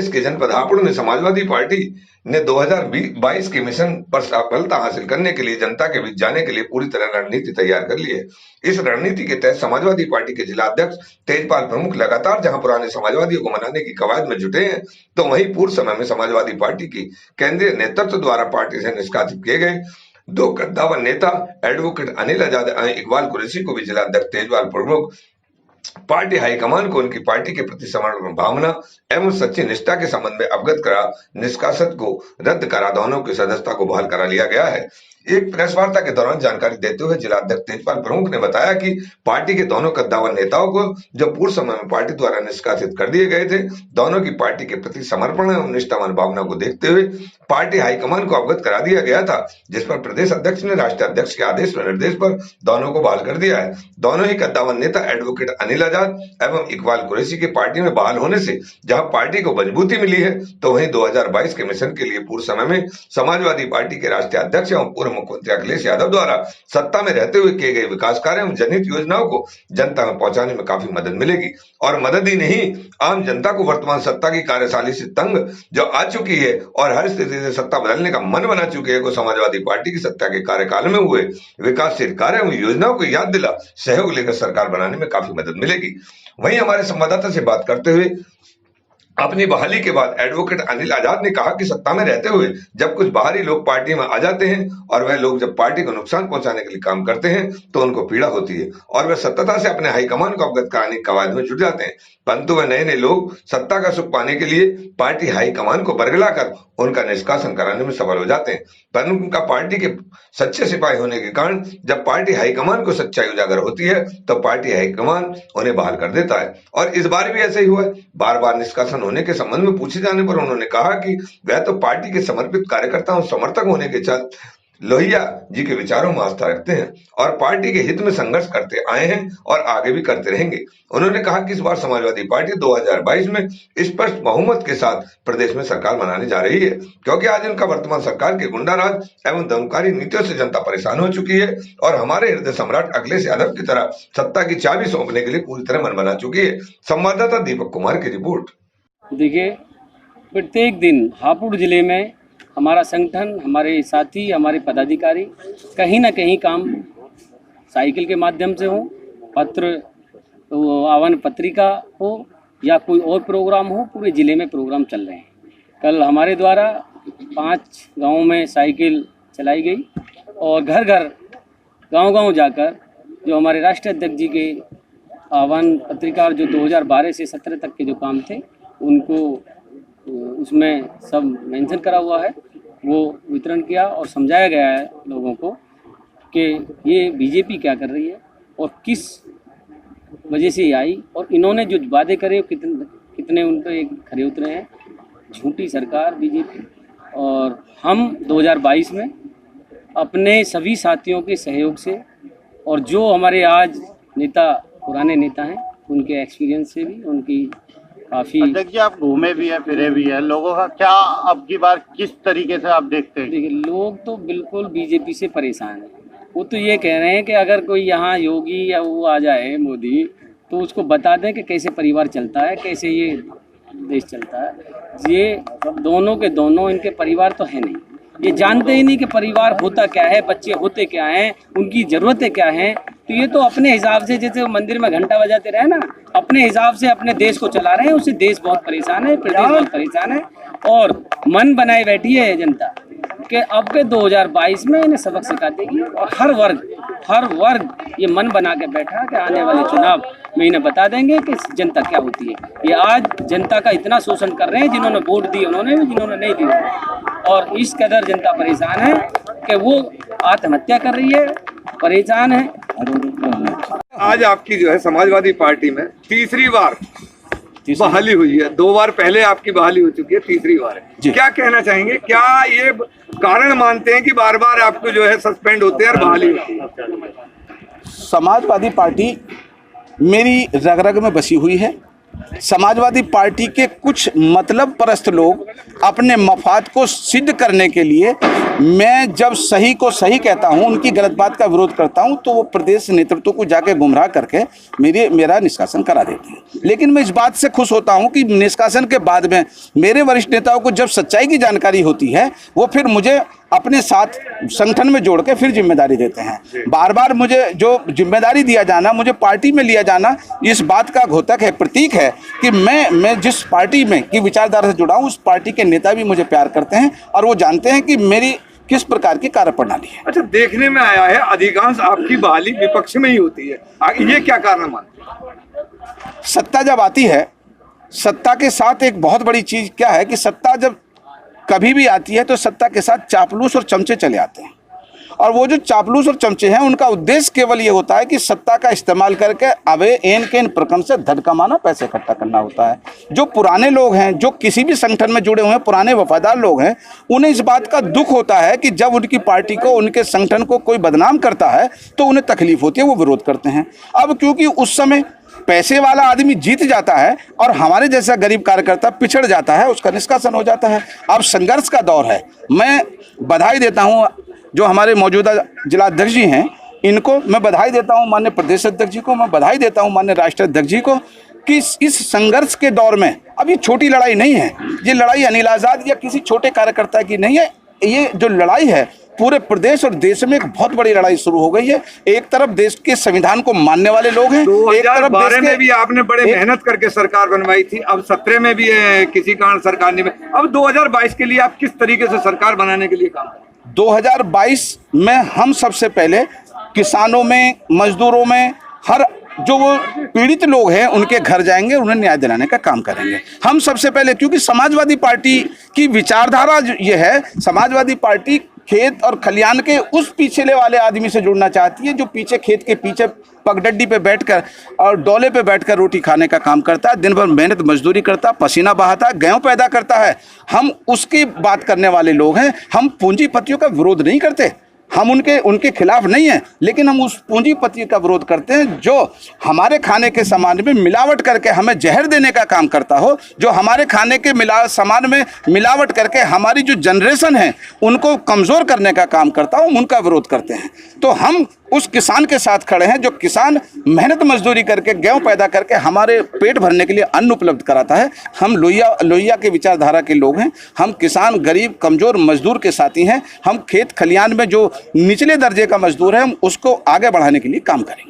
प्रदेश के जनपद हापुड़ में समाजवादी पार्टी ने 2022 के मिशन पर सफलता हासिल करने के लिए जनता के बीच जाने के लिए पूरी तरह रणनीति तैयार कर ली है। इस रणनीति के तहत समाजवादी पार्टी के जिला अध्यक्ष तेजपाल प्रमुख लगातार जहां पुराने समाजवादियों को मनाने की कवायद में जुटे हैं, तो वहीं पूर्व समय में समाजवादी पार्टी की केंद्रीय नेतृत्व द्वारा पार्टी से निष्कासित किए गए 2 कद्दावर नेता एडवोकेट अनिल आजाद इकबाल कुरैशी को भी जिला अध्यक्ष तेजपाल प्रमुख पार्टी हाईकमान को उनकी पार्टी के प्रति समर्पण भावना एवं सच्ची निष्ठा के संबंध में अवगत करा निष्कासित को रद्द करा दोनों की सदस्यता को बहाल करा लिया गया है। एक प्रेस वार्ता के दौरान जानकारी देते हुए जिला अध्यक्ष तेजपाल प्रमुख ने बताया कि पार्टी के दोनों कद्दावर नेताओं को जो पूर्व समय में पार्टी द्वारा निष्कासित कर दिए गए थे, दोनों की पार्टी के प्रति समर्पण एवं निष्ठावान भावना को देखते हुए पार्टी हाईकमान को अवगत करा दिया गया था, जिस पर प्रदेश अध्यक्ष ने राष्ट्रीय अध्यक्ष के आदेश व निर्देश पर दोनों को बहाल कर दिया है। दोनों ही कद्दावर नेता एडवोकेट अनिल आजाद एवं इकबाल कुरैशी के पार्टी में बहाल होने से जहां पार्टी को मजबूती मिली है, तो वहीं 2022 के मिशन के लिए पूर्व समय में समाजवादी पार्टी के राष्ट्रीय अध्यक्ष एवं पूर्व मुख्यमंत्री अखिलेश यादव द्वारा सत्ता में रहते हुए किए गए विकास कार्य एवं जनहित योजनाओं को जनता में पहुंचाने में काफी मदद मिलेगी। और मदद ही नहीं, आम जनता को वर्तमान सत्ता की कार्यशैली से तंग जो आ चुकी है और हर स्थिति से सत्ता बदलने का मन बना चुकी है, को समाजवादी पार्टी की सत्ता के कार्यकाल में हुए विकासशील कार्य एवं योजनाओं को याद दिला सहयोग लेकर सरकार बनाने में काफी मदद मिलेगी। वहीं हमारे संवाददाता से बात करते हुए अपनी बहाली के बाद एडवोकेट अनिल आजाद ने कहा कि सत्ता में रहते हुए जब कुछ बाहरी लोग पार्टी में आ जाते हैं और वह लोग जब पार्टी को नुकसान पहुंचाने के लिए काम करते हैं तो उनको पीड़ा होती है और वह सत्ता से अपने हाईकमान को अवगत कराने की कवायद में जुट जाते हैं, परंतु वह नए लोग सत्ता का सुख पाने के लिए पार्टी हाईकमान को बरगलाकर उनका निष्कासन कराने में सफल हो जाते हैं। परंतु उनका पार्टी के सच्चे सिपाही होने के कारण जब पार्टी हाईकमान को सच्चाई उजागर होती है तो पार्टी हाईकमान उन्हें बहाल कर देता है और इस बार भी ऐसा ही हुआ है। बार बार निष्कासन होने के संबंध में पूछे जाने पर उन्होंने कहा कि वह तो पार्टी के समर्पित कार्यकर्ता और समर्थक होने के चलते लोहिया जी के विचारों में आस्था रखते हैं और पार्टी के हित में संघर्ष करते आए हैं और आगे भी करते रहेंगे। उन्होंने कहा कि इस बार समाजवादी पार्टी 2022 में स्पष्ट बहुमत के साथ प्रदेश में सरकार बनाने जा रही है, क्योंकि आज उनका वर्तमान सरकार के गुंडाराज एवं दमनकारी नीतियों से जनता परेशान हो चुकी है और हमारे हृदय सम्राट अखिलेश यादव की तरह सत्ता की चाबी सौंपने के लिए पूरी तरह मन बना चुकी है। संवाददाता दीपक कुमार की रिपोर्ट। देखिए, प्रत्येक दिन हापुड़ जिले में हमारा संगठन, हमारे साथी, हमारे पदाधिकारी कहीं ना कहीं काम साइकिल के माध्यम से हो, पत्र आह्वान पत्रिका हो या कोई और प्रोग्राम हो, पूरे ज़िले में प्रोग्राम चल रहे हैं। कल हमारे द्वारा 5 गांवों में साइकिल चलाई गई और घर घर गांव-गांव जाकर जो हमारे राष्ट्रीय अध्यक्ष जी के आह्वान पत्रिका जो 2012 से 17 तक के जो काम थे उनको उसमें सब मेंशन करा हुआ है, वो वितरण किया और समझाया गया है लोगों को कि ये बीजेपी क्या कर रही है और किस वजह से आई और इन्होंने जो वादे करे कितने उन पर खरे उतरे हैं। झूठी सरकार बीजेपी। और हम 2022 में अपने सभी साथियों के सहयोग से और जो हमारे आज नेता पुराने नेता हैं उनके एक्सपीरियंस से भी, उनकी काफ़ी अध्यक्ष जी आप घूमे भी हैं फिरे भी हैं, लोगों का क्या अब की बार किस तरीके से आप देखते हैं? देखिए, लोग तो बिल्कुल बीजेपी से परेशान हैं। वो तो ये कह रहे हैं कि अगर कोई यहाँ योगी या वो आ जाए मोदी तो उसको बता दें कि कैसे परिवार चलता है, कैसे ये देश चलता है। ये दोनों के दोनों इनके परिवार तो है नहीं, ये जानते ही नहीं कि परिवार होता क्या है, बच्चे होते क्या हैं, उनकी ज़रूरतें क्या हैं। तो ये तो अपने हिसाब से, जैसे मंदिर में घंटा बजाते रहे ना, अपने हिसाब से अपने देश को चला रहे हैं। उससे देश बहुत परेशान है, प्रदेश बहुत परेशान है और मन बनाए बैठी है जनता कि अब के 2022 में इन्हें सबक सिखा देगी। और हर वर्ग ये मन बना के बैठा कि आने वाले चुनाव में इन्हें बता देंगे कि जनता क्या होती है। ये आज जनता का इतना शोषण कर रहे हैं, जिन्होंने वोट दी उन्होंने भी, जिन्होंने नहीं दी, और इस कदर जनता परेशान है कि वो आत्महत्या कर रही है, परेशान है। आज आपकी जो है समाजवादी पार्टी में तीसरी बार बहाली हुई है। 2 बार पहले आपकी बहाली हो चुकी है, तीसरी बार है। क्या कहना चाहेंगे? क्या ये कारण मानते हैं कि बार बार आपको जो है सस्पेंड होते हैं और बहाली होती है? समाजवादी पार्टी मेरी रग रग में बसी हुई है समाजवादी पार्टी के कुछ मतलब परस्त लोग अपने मफाद को सिद्ध करने के लिए, मैं जब सही को सही कहता हूं, उनकी गलत बात का विरोध करता हूं, तो वो प्रदेश नेतृत्व को जाके गुमराह करके मेरा निष्कासन करा देते हैं। लेकिन मैं इस बात से खुश होता हूं कि निष्कासन के बाद में मेरे वरिष्ठ नेताओं को जब सच्चाई की जानकारी होती है, वो फिर मुझे अपने साथ संगठन में जोड़ के फिर जिम्मेदारी देते हैं। बार बार मुझे जो जिम्मेदारी दिया जाना, मुझे पार्टी में लिया जाना, इस बात का घोतक है, प्रतीक है कि मैं जिस पार्टी में की विचारधारा से जुड़ा हूँ, उस पार्टी के नेता भी मुझे प्यार करते हैं और वो जानते हैं कि मेरी किस प्रकार की कार्यप्रणाली है। अच्छा, देखने में आया है अधिकांश आपकी बहाली विपक्ष में ही होती है, ये क्या कारण मानते हैं? सत्ता जब आती है, सत्ता के साथ एक बहुत बड़ी चीज क्या है कि सत्ता जब कभी भी आती है तो सत्ता के साथ चापलूस और चमचे चले आते हैं। और वो जो चापलूस और चमचे हैं, उनका उद्देश्य केवल ये होता है कि सत्ता का इस्तेमाल करके अवे एन के इन प्रकरण से धन कमाना, पैसे इकट्ठा करना होता है। जो पुराने लोग हैं, जो किसी भी संगठन में जुड़े हुए हैं, पुराने वफादार लोग हैं, उन्हें इस बात का दुख होता है कि जब उनकी पार्टी को, उनके संगठन को कोई बदनाम करता है तो उन्हें तकलीफ होती है, वो विरोध करते हैं। अब क्योंकि उस समय पैसे वाला आदमी जीत जाता है और हमारे जैसा गरीब कार्यकर्ता पिछड़ जाता है, उसका निष्कासन हो जाता है। अब संघर्ष का दौर है। मैं बधाई देता हूं जो हमारे मौजूदा जिला अध्यक्ष जी हैं, इनको मैं बधाई देता हूं, माननीय प्रदेश अध्यक्ष जी को मैं बधाई देता हूं, माननीय राष्ट्रीय अध्यक्ष जी को, कि इस संघर्ष के दौर में अब ये छोटी लड़ाई नहीं है। ये लड़ाई अनिल आजाद या किसी छोटे कार्यकर्ता की नहीं है। ये जो लड़ाई है पूरे प्रदेश और देश में एक बहुत बड़ी लड़ाई शुरू हो गई है। एक तरफ देश के संविधान को मानने वाले लोग हैं, एक तरफ 2012 में भी आपने बड़े मेहनत करके सरकार बनवाई थी, अब 17 में भी किसी कारण सरकार नहीं बनी। अब 2022 के लिए आप किस तरीके से सरकार बनाने के लिए काम करें? 2022 में हम सबसे पहले किसानों में, मजदूरों में, हर जो वो पीड़ित लोग हैं उनके घर जाएंगे, उन्हें न्याय दिलाने का काम करेंगे हम सबसे पहले। क्योंकि समाजवादी पार्टी की विचारधारा ये है, समाजवादी पार्टी खेत और खलियान के उस पिछले वाले आदमी से जुड़ना चाहती है, जो पीछे खेत के पीछे पगडंडी पे बैठकर और डोले पे बैठकर रोटी खाने का काम करता है, दिन भर मेहनत मजदूरी करता, पसीना बहाता है, गेहूं पैदा करता है। हम उसकी बात करने वाले लोग हैं। हम पूंजीपतियों का विरोध नहीं करते, हम उनके खिलाफ नहीं हैं, लेकिन हम उस पूंजीपति का विरोध करते हैं जो हमारे खाने के सामान में मिलावट करके हमें जहर देने का काम करता हो, जो हमारे खाने के सामान में मिलावट करके हमारी जो जनरेशन है उनको कमज़ोर करने का काम करता हो, हम उनका विरोध करते हैं। तो हम उस किसान के साथ खड़े हैं जो किसान मेहनत मजदूरी करके, गेहूं पैदा करके हमारे पेट भरने के लिए अन्न उपलब्ध कराता है। हम लोहिया के विचारधारा के लोग हैं। हम किसान, गरीब, कमज़ोर मजदूर के साथी हैं। हम खेत खलियान में जो निचले दर्जे का मजदूर है, हम उसको आगे बढ़ाने के लिए काम करेंगे।